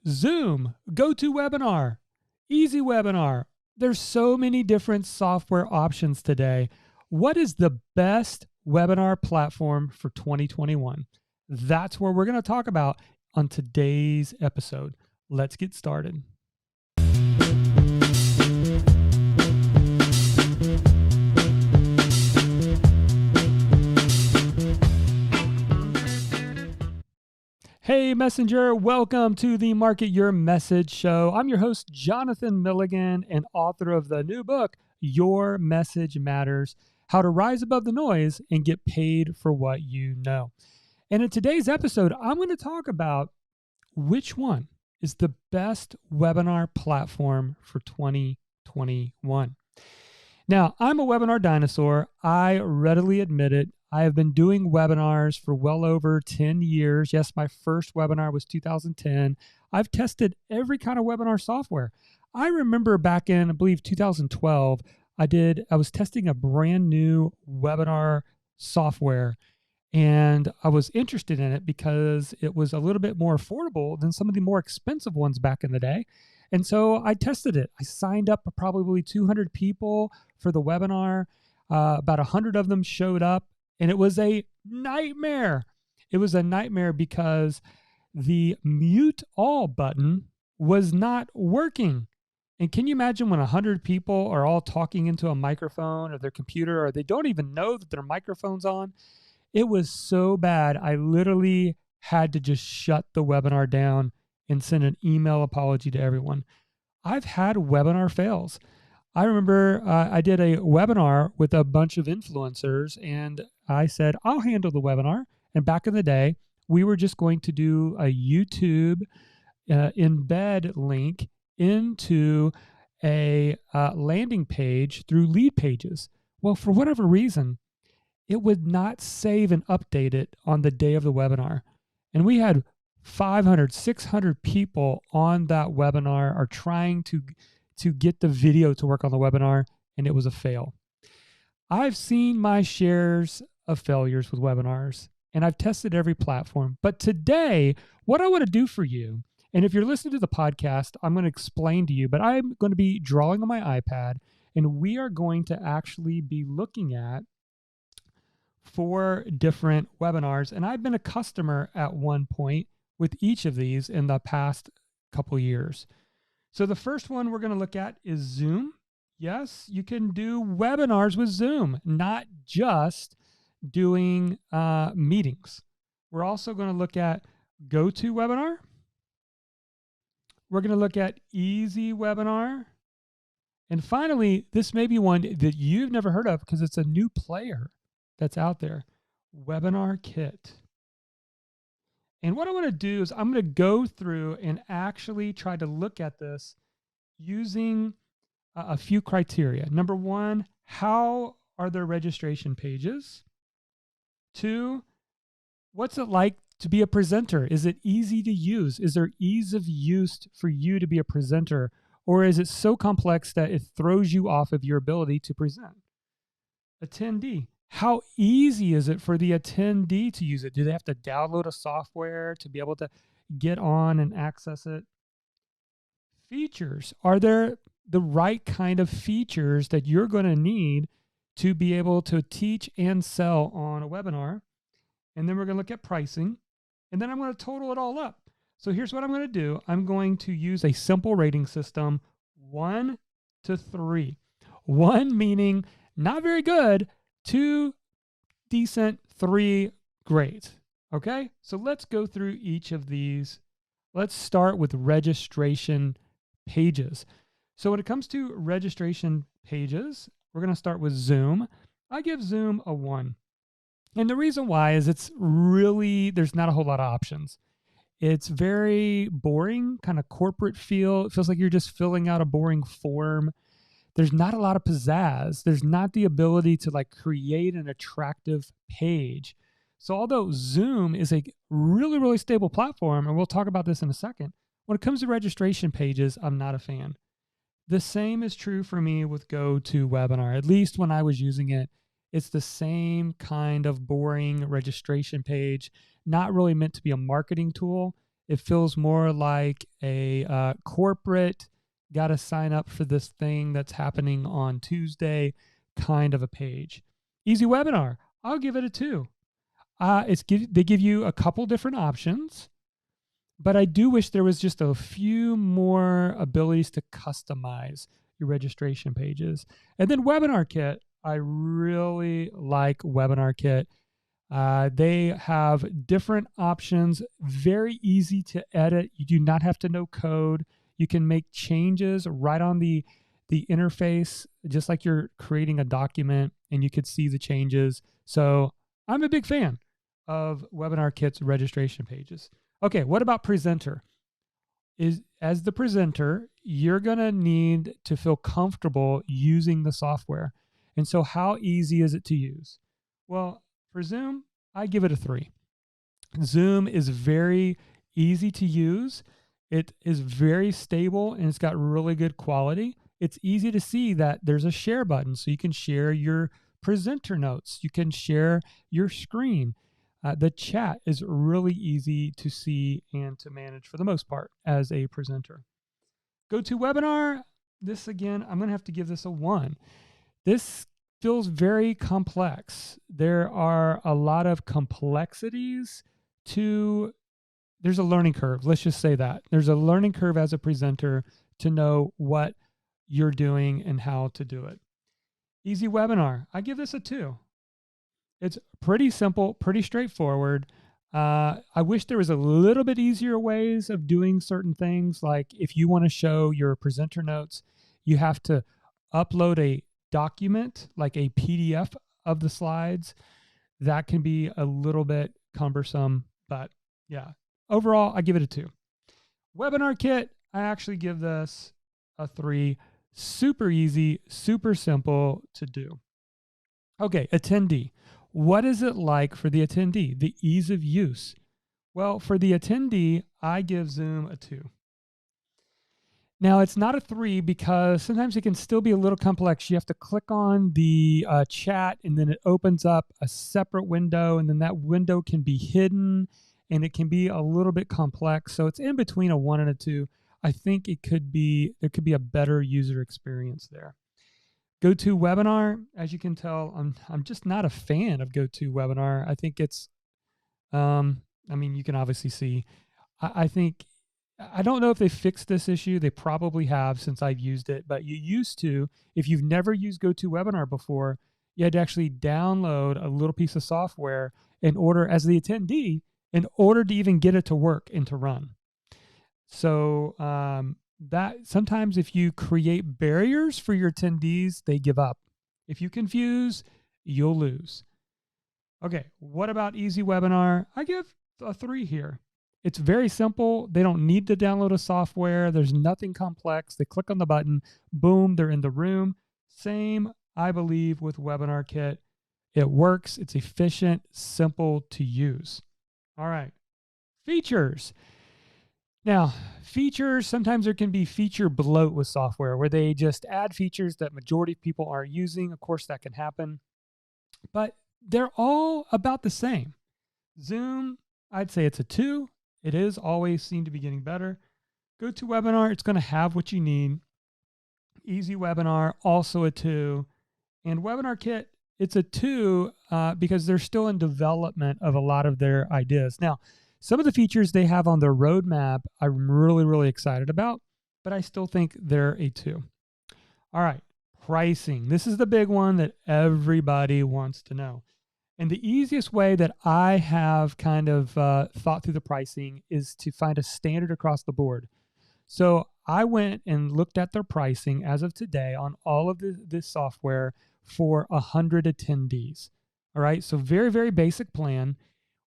Zoom, GoToWebinar, Easy Webinar. There's so many different software options today. What is the best webinar platform for 2021? That's what we're going to talk about on today's episode. Let's get started. Hey Messenger, welcome to the Market Your Message show. I'm your host, Jonathan Milligan, and author of the new book, Your Message Matters: How to Rise Above the Noise and Get Paid for What You Know. And in today's episode, I'm going to talk about which one is the best webinar platform for 2021. Now, I'm a webinar dinosaur. I readily admit it. I have been doing webinars for well over 10 years. Yes, my first webinar was 2010. I've tested every kind of webinar software. I remember back in, I believe, 2012, I was testing a brand new webinar software, and I was interested in it because it was a little bit more affordable than some of the more expensive ones back in the day. And so I tested it. I signed up probably 200 people for the webinar. About 100 of them showed up, and it was a nightmare. It was a nightmare because the mute all button was not working. And can you imagine when 100 people are all talking into a microphone or their computer, or they don't even know that their microphone's on? It was so bad. I literally had to just shut the webinar down and send an email apology to everyone. I've had webinar fails. I remember I did a webinar with a bunch of influencers, and I said, I'll handle the webinar. And back in the day, we were just going to do a YouTube embed link into a landing page through lead pages. Well, for whatever reason, it would not save and update it on the day of the webinar. And we had 500, 600 people on that webinar are trying to get the video to work on the webinar, and it was a fail. I've seen my shares of failures with webinars, and I've tested every platform. But today, what I want to do for you, and if you're listening to the podcast, I'm going to explain to you, but I'm going to be drawing on my iPad, and we are going to actually be looking at 4 different webinars. And I've been a customer at one point with each of these in the past couple years. So the first one we're going to look at is Zoom. Yes, you can do webinars with Zoom, not just doing meetings. We're also going to look at GoToWebinar. We're going to look at Easy Webinar. And finally, this may be one that you've never heard of because it's a new player that's out there, WebinarKit. And what I want to do is I'm going to go through and actually try to look at this using a few criteria. Number 1, how are their registration pages? 2, what's it like to be a presenter? Is it easy to use? Is there ease of use for you to be a presenter? Or is it so complex that it throws you off of your ability to present? Attendee. How easy is it for the attendee to use it? Do they have to download a software to be able to get on and access it? Features. Are there the right kind of features that you're going to need to be able to teach and sell on a webinar? And then we're going to look at pricing. And then I'm going to total it all up. So here's what I'm going to do. I'm going to use a simple rating system, 1 to 3. 1 meaning not very good, 2 decent, 3 great. Okay, so let's go through each of these. Let's start with registration pages. So when it comes to registration pages, we're going to start with Zoom. I give Zoom a 1. And the reason why is there's not a whole lot of options. It's very boring, kind of corporate feel. It feels like you're just filling out a boring form. There's not a lot of pizzazz. There's not the ability to create an attractive page. So although Zoom is a really, really stable platform, and we'll talk about this in a second, when it comes to registration pages, I'm not a fan. The same is true for me with GoToWebinar. At least when I was using it, it's the same kind of boring registration page, not really meant to be a marketing tool. It feels more like a corporate, got to sign up for this thing that's happening on Tuesday kind of a page. Easy Webinar, I'll give it a 2. They give you a couple different options, but I do wish there was just a few more abilities to customize your registration pages. And then WebinarKit, I really like WebinarKit. They have different options, very easy to edit. You do not have to know code. You can make changes right on the interface, just like you're creating a document, and you could see the changes. So I'm a big fan of WebinarKit's registration pages. Okay, what about presenter? As the presenter, you're going to need to feel comfortable using the software. And so how easy is it to use? Well, for Zoom, I give it a 3. Zoom is very easy to use. It is very stable and it's got really good quality. It's easy to see that there's a share button, so you can share your presenter notes. You can share your screen. The chat is really easy to see and to manage for the most part as a presenter. GoToWebinar, this again, I'm going to have to give this a 1. This feels very complex. There are a lot of complexities to, there's a learning curve. Let's just say that. There's a learning curve as a presenter to know what you're doing and how to do it. Easy Webinar, I give this a 2. It's pretty simple, pretty straightforward. I wish there was a little bit easier ways of doing certain things. Like if you want to show your presenter notes, you have to upload a document, like a PDF of the slides. That can be a little bit cumbersome, but yeah, overall, I give it a 2. WebinarKit, I actually give this a 3. Super easy, super simple to do. Okay, attendee. What is it like for the attendee? The ease of use. Well, for the attendee, I give Zoom a 2. Now, it's not a 3 because sometimes it can still be a little complex. You have to click on the chat, and then it opens up a separate window, and then that window can be hidden, and it can be a little bit complex. So it's in between a 1 and a 2. I think there could be a better user experience there. GoToWebinar, as you can tell, I'm just not a fan of GoToWebinar. I think it's, I mean, you can obviously see, I think, I don't know if they fixed this issue. They probably have since I've used it, but you used to, if you've never used GoToWebinar before, you had to actually download a little piece of software in order, as the attendee, in order to even get it to work and to run. So that sometimes if you create barriers for your attendees, they give up. If you confuse, you'll lose. Okay, what about Easy Webinar? I give a 3 here. It's very simple. They don't need to download a software. There's nothing complex. They click on the button, boom, they're in the room. Same, I believe, with WebinarKit. It works. It's efficient, simple to use. All right, features. Now, features, sometimes there can be feature bloat with software where they just add features that majority of people aren't using. Of course, that can happen, but they're all about the same. Zoom, I'd say it's a 2. It is always seem to be getting better. GoToWebinar, it's going to have what you need. Easy Webinar, also a 2. And WebinarKit, it's a 2 because they're still in development of a lot of their ideas. Now, some of the features they have on their roadmap, I'm really, really excited about, but I still think they're a 2. All right, pricing. This is the big one that everybody wants to know. And the easiest way that I have kind of thought through the pricing is to find a standard across the board. So I went and looked at their pricing as of today on all of this software for 100 attendees. All right, so very, very basic plan.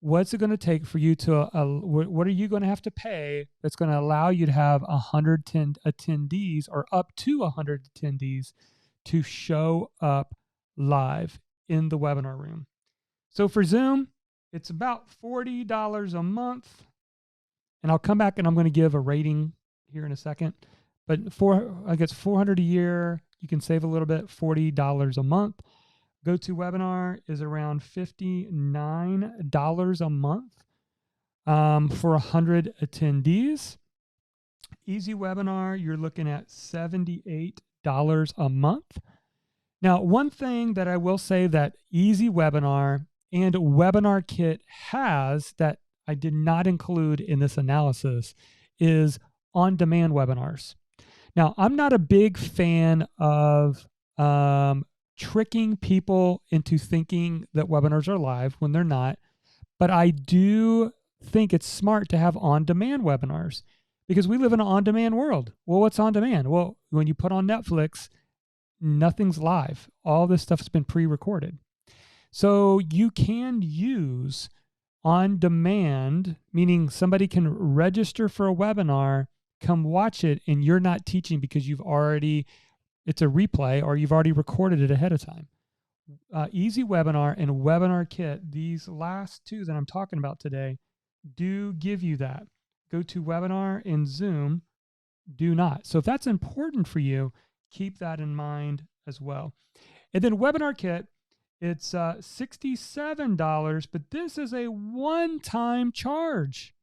What's it going to take for you to, what are you going to have to pay that's going to allow you to have 110 attendees or up to 100 attendees to show up live in the webinar room? So for Zoom, it's about $40 a month. And I'll come back and I'm going to give a rating here in a second. But I guess $400 a year, you can save a little bit, $40 a month. GoToWebinar is around $59 a month. For 100 attendees. Easy Webinar, you're looking at $78 a month. Now, one thing that I will say that Easy Webinar and WebinarKit has that I did not include in this analysis is on-demand webinars. Now, I'm not a big fan of tricking people into thinking that webinars are live when they're not, but I do think it's smart to have on-demand webinars because we live in an on-demand world. Well, what's on demand? Well, when you put on Netflix, nothing's live. All this stuff has been pre-recorded. So you can use on demand, meaning somebody can register for a webinar, come watch it, and you're not teaching because it's a replay or you've already recorded it ahead of time. Easy Webinar and WebinarKit, these last two that I'm talking about today, do give you that. GoToWebinar and Zoom do not. So if that's important for you, keep that in mind as well. And then WebinarKit, it's $67, but this is a one-time charge.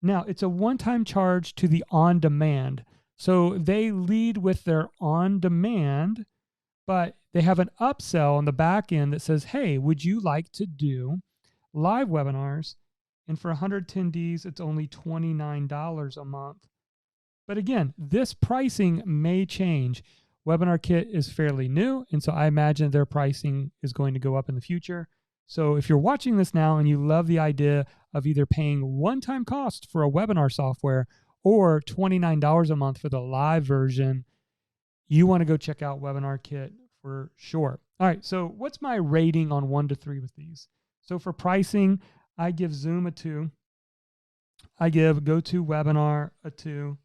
Now, it's a one-time charge to the on-demand. So they lead with their on-demand, but they have an upsell on the back end that says, hey, would you like to do live webinars? And for 100 attendees, it's only $29 a month. But again, this pricing may change. WebinarKit is fairly new, and so I imagine their pricing is going to go up in the future. So if you're watching this now and you love the idea of either paying one-time cost for a webinar software or $29 a month for the live version, you want to go check out WebinarKit for sure. All right, so what's my rating on 1 to 3 with these? So for pricing, I give Zoom a 2. I give GoToWebinar a 2.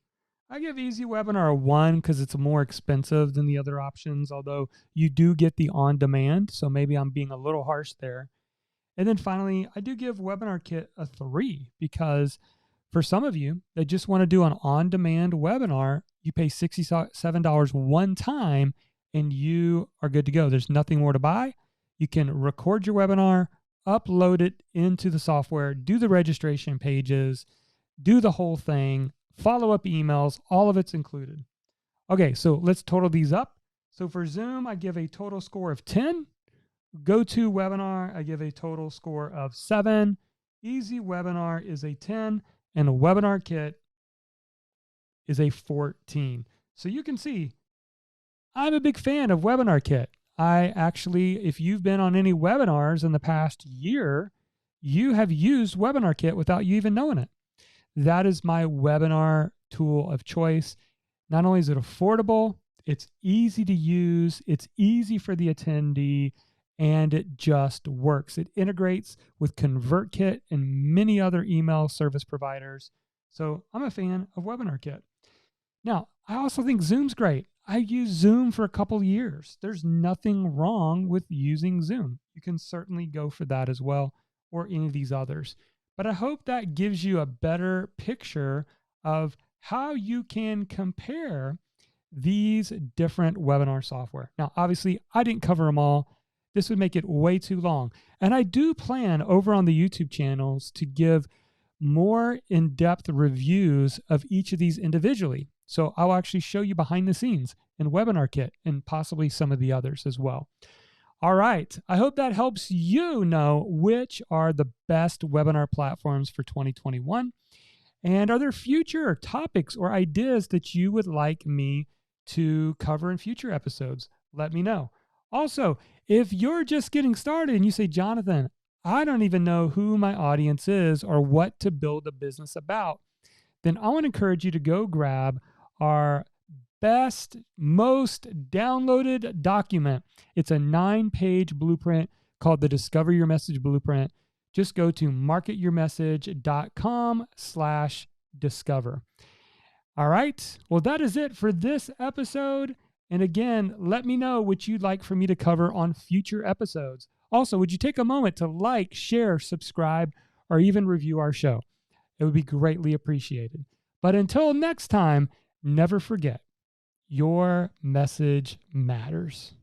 I give Easy Webinar a 1 because it's more expensive than the other options, although you do get the on-demand, so maybe I'm being a little harsh there. And then finally, I do give WebinarKit a 3 because for some of you that just want to do an on-demand webinar, you pay $67 one time and you are good to go. There's nothing more to buy. You can record your webinar, upload it into the software, do the registration pages, do the whole thing, follow-up emails, all of it's included. Okay, so let's total these up. So for Zoom, I give a total score of 10. GoToWebinar, I give a total score of 7. Easy Webinar is a 10, and a WebinarKit is a 14. So you can see, I'm a big fan of WebinarKit. I actually, if you've been on any webinars in the past year, you have used WebinarKit without you even knowing it. That is my webinar tool of choice. Not only is it affordable, it's easy to use, it's easy for the attendee, and it just works. It integrates with ConvertKit and many other email service providers. So I'm a fan of WebinarKit. Now, I also think Zoom's great. I've used Zoom for a couple of years. There's nothing wrong with using Zoom. You can certainly go for that as well, or any of these others. But I hope that gives you a better picture of how you can compare these different webinar software. Now, obviously, I didn't cover them all. This would make it way too long. And I do plan over on the YouTube channels to give more in-depth reviews of each of these individually. So I'll actually show you behind the scenes in WebinarKit and possibly some of the others as well. All right, I hope that helps you know which are the best webinar platforms for 2021. And are there future topics or ideas that you would like me to cover in future episodes? Let me know. Also, if you're just getting started and you say, Jonathan, I don't even know who my audience is or what to build a business about, then I want to encourage you to go grab our best, most downloaded document. It's a 9-page blueprint called the Discover Your Message Blueprint. Just go to marketyourmessage.com/discover. All right. Well, that is it for this episode. And again, let me know what you'd like for me to cover on future episodes. Also, would you take a moment to like, share, subscribe, or even review our show? It would be greatly appreciated. But until next time, never forget, your message matters.